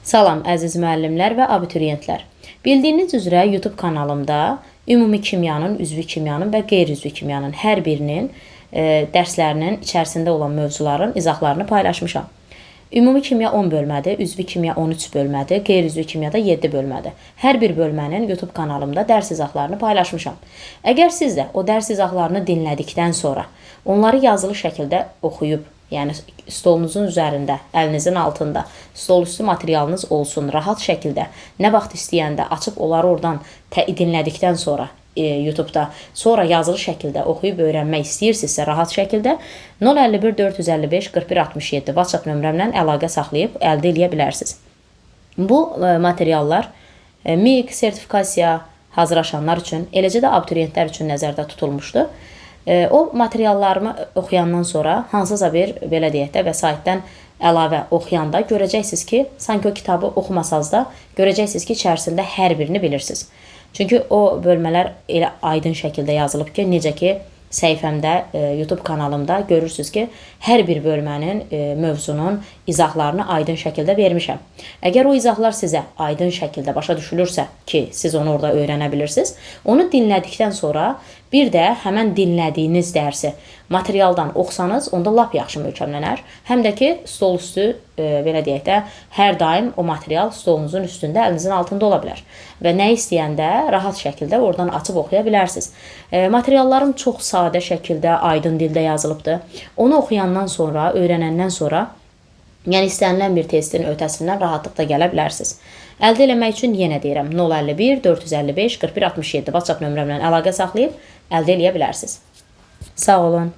Salam əziz müəllimlər və abituriyentlər. Bildiyiniz üzrə YouTube kanalımda ümumi kimyanın, üzvü kimyanın və qeyri-üzvü kimyanın hər birinin dərslərinin içərisində olan mövzuların izahlarını paylaşmışam. Ümumi kimya 10 bölmədir, üzvü kimya 13 bölmədir, qeyri-üzvü kimyada 7 bölmədir. Hər bir bölmənin YouTube kanalımda dərs izahlarını paylaşmışam. Əgər siz də o dərs izahlarını dinlədikdən sonra onları yazılı şəkildə oxuyub, yəni stolunuzun üzərində, əlinizin altında stol üstü materialınız olsun, rahat şəkildə nə vaxt istəyəndə açıb onları oradan dinlədikdən sonra YouTube'da, sonra yazılı şəkildə oxuyub öyrənmək istəyirsinizsə rahat şəkildə 051 455 41 67 WhatsApp nömrəmlə əlaqə saxlayıb əldə edə bilərsiniz. Bu materiallar MİQ sertifikasiya hazırlaşanlar üçün, eləcə də abituriyentlər üçün nəzərdə tutulmuşdur. O materiallarımı oxuyandan sonra hansısa bir, belə deyək də, vəsaitdən əlavə oxuyanda görəcəksiniz ki, sanki o kitabı oxumasanız da görəcəksiniz ki, içərisində hər birini bilirsiniz. Çünki o bölmələr elə aydın şəkildə yazılıb ki, necə ki, səhifəmdə, YouTube kanalımda görürsünüz ki, hər bir bölmənin, mövzunun izahlarını aydın şəkildə vermişəm. Əgər o izahlar sizə aydın şəkildə başa düşülürsə ki, siz onu orada öyrənə bilirsiniz, onu dinlədikdən sonra bir də həmən dinlədiyiniz dərsi materialdan oxusanız, onda lap yaxşı möhkəmlənər. Həm də ki, stol üstü, belə deyək də, hər daim o material stolunuzun üstündə, əlinizin altında ola bilər. Və nə istəyəndə rahat şəkildə oradan açıb oxuya bilərsiniz. Materiallarım çox sadə şəkildə, aydın dildə yazılıbdır. Onu oxuyandan sonra, öyrənəndən sonra, yəni istənilən bir testin ötəsindən rahatlıqla gələ bilərsiniz. Əldə eləmək üçün yenə deyirəm, 051 455 41 67 WhatsApp nömrəmlə əlaqə saxlayıb əldə eləyə bilərsiniz. Sağ olun.